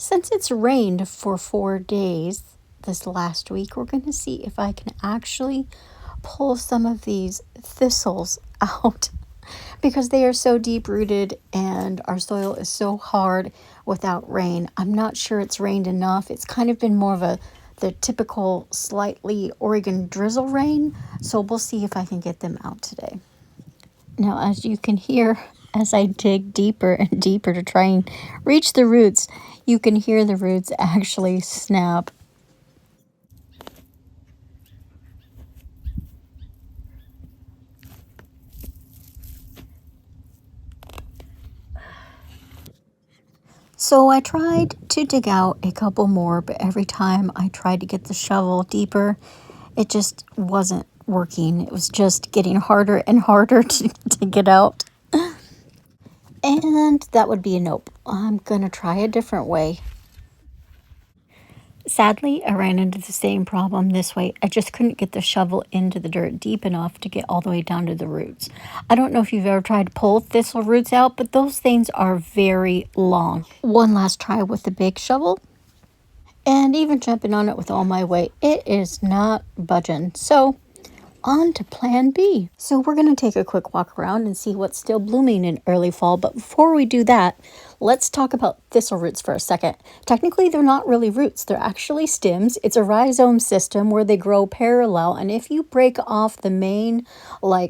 Since it's rained for 4 days this last week, we're going to see if I can actually pull some of these thistles out because they are so deep rooted and our soil is so hard without rain. I'm not sure it's rained enough. It's kind of been more of the typical slightly Oregon drizzle rain, so we'll see if I can get them out today. Now, as you can hear, as I dig deeper and deeper to try and reach the roots, you can hear the roots actually snap. So I tried to dig out a couple more, but every time I tried to get the shovel deeper, it just wasn't working. It was just getting harder and harder to get out. And that would be a nope. I'm going to try a different way. Sadly, I ran into the same problem this way. I just couldn't get the shovel into the dirt deep enough to get all the way down to the roots. I don't know if you've ever tried to pull thistle roots out, but those things are very long. One last try with the big shovel, and even jumping on it with all my weight, it is not budging. So on to plan B. So we're going to take a quick walk around and see what's still blooming in early fall. But before we do that, let's talk about thistle roots for a second. Technically, they're not really roots. They're actually stems. It's a rhizome system where they grow parallel. And if you break off the main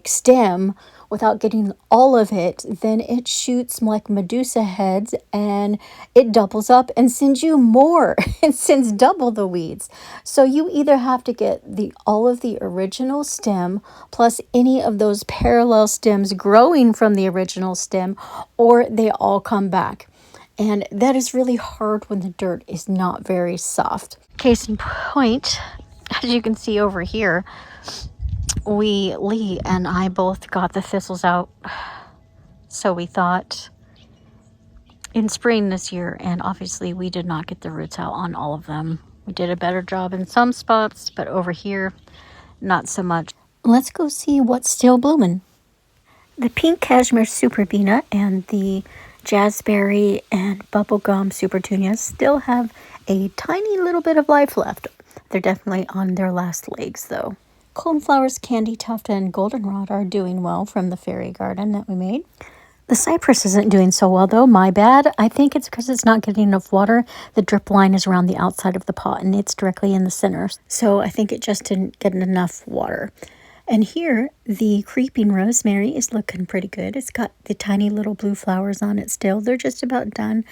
stem without getting all of it, then it shoots like Medusa heads and it doubles up and sends you more. It sends double the weeds. So you either have to get all of the original stem plus any of those parallel stems growing from the original stem, or they all come back. And that is really hard when the dirt is not very soft. Case in point, as you can see over here, Lee and I both got the thistles out. So we thought in spring this year, and obviously we did not get the roots out on all of them. We did a better job in some spots, but over here, not so much. Let's go see what's still blooming. The pink cashmere superbena and the jazzberry and bubblegum supertunias still have a tiny little bit of life left. They're definitely on their last legs though. Coneflowers, candy tuft, and goldenrod are doing well from the fairy garden that we made. The cypress isn't doing so well though, my bad. I think it's because it's not getting enough water. The drip line is around the outside of the pot and it's directly in the center. So I think it just didn't get enough water. And here, the creeping rosemary is looking pretty good. It's got the tiny little blue flowers on it still. They're just about done.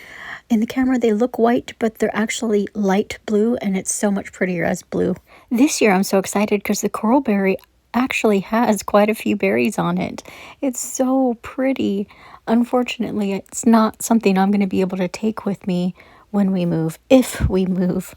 In the camera, they look white, but they're actually light blue, and it's so much prettier as blue. This year, I'm so excited because the coralberry actually has quite a few berries on it. It's so pretty. Unfortunately, it's not something I'm going to be able to take with me when we move, if we move.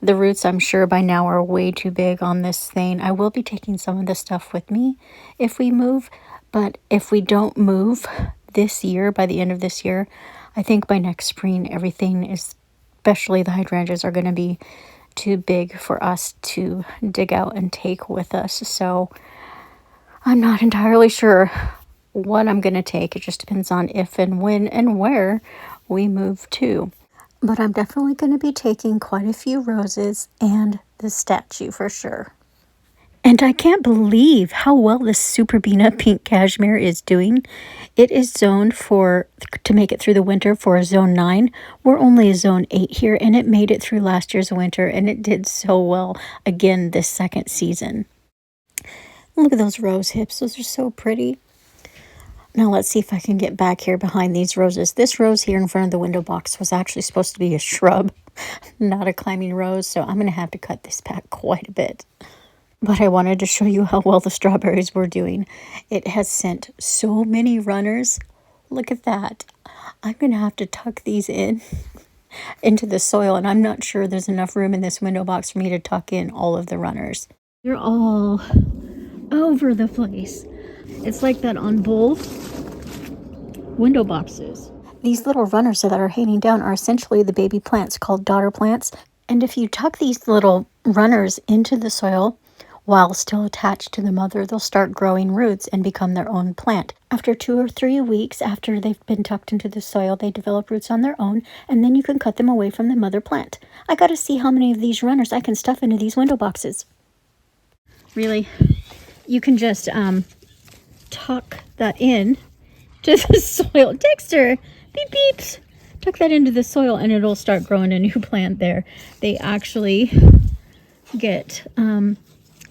The roots, I'm sure by now, are way too big on this thing. I will be taking some of the stuff with me if we move, but if we don't move this year, by the end of this year, I think by next spring, everything, especially the hydrangeas, are going to be too big for us to dig out and take with us. So I'm not entirely sure what I'm going to take. It just depends on if and when and where we move to. But I'm definitely going to be taking quite a few roses and the statue for sure. And I can't believe how well this superbena pink cashmere is doing. It is zoned to make it through the winter for a zone 9. We're only a zone 8 here, and it made it through last year's winter, and it did so well again this second season. Look at those rose hips. Those are so pretty. Now let's see if I can get back here behind these roses. This rose here in front of the window box was actually supposed to be a shrub, not a climbing rose, so I'm going to have to cut this back quite a bit. But I wanted to show you how well the strawberries were doing. It has sent so many runners. Look at that. I'm going to have to tuck these into the soil, and I'm not sure there's enough room in this window box for me to tuck in all of the runners. They're all over the place. It's like that on both window boxes. These little runners that are hanging down are essentially the baby plants called daughter plants. And if you tuck these little runners into the soil, While still attached to the mother, they'll start growing roots and become their own plant. After 2 or 3 weeks after they've been tucked into the soil, they develop roots on their own, and then you can cut them away from the mother plant. I gotta see how many of these runners I can stuff into these window boxes. Really, you can just tuck that in to the soil. Dexter, beep beeps. Tuck that into the soil and it'll start growing a new plant there. They actually get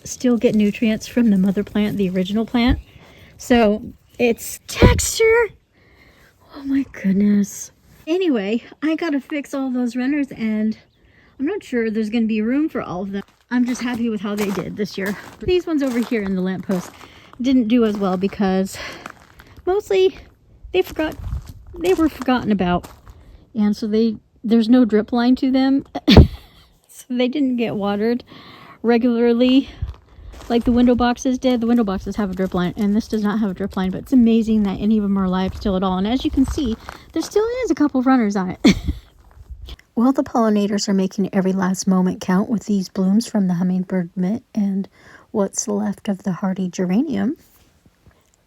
still get nutrients from the mother plant, the original plant. So it's Dexter. Oh my goodness. Anyway, I gotta fix all those runners and I'm not sure there's gonna be room for all of them. I'm just happy with how they did this year. These ones over here in the lamppost didn't do as well because mostly they were forgotten about. And so there's no drip line to them. So they didn't get watered regularly like the window boxes did. The window boxes have a drip line and this does not have a drip line, but it's amazing that any of them are alive still at all. And as you can see, there still is a couple runners on it. Well, the pollinators are making every last moment count with these blooms from the hummingbird mitt and what's left of the hardy geranium.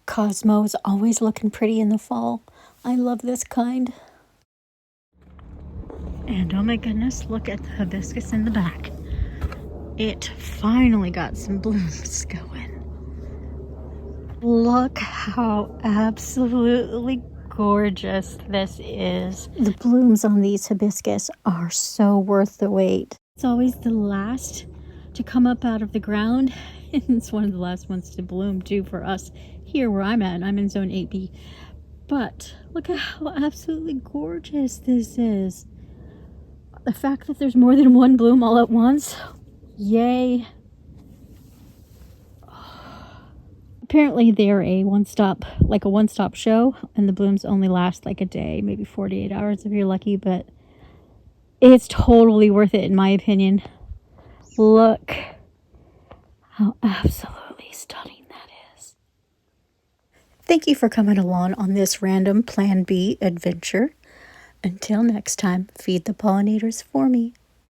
Cosmo is always looking pretty in the fall. I love this kind. And oh my goodness, look at the hibiscus in the back. It finally got some blooms going. Look how absolutely gorgeous this is. The blooms on these hibiscus are so worth the wait. It's always the last to come up out of the ground. And it's one of the last ones to bloom too for us here where I'm at. I'm in zone 8B. But look at how absolutely gorgeous this is. The fact that there's more than one bloom all at once, yay. Apparently they're a one-stop show, and the blooms only last like a day, maybe 48 hours if you're lucky, but it's totally worth it in my opinion. Look how absolutely stunning that is. Thank you for coming along on this random Plan B adventure. Until next time, feed the pollinators for me.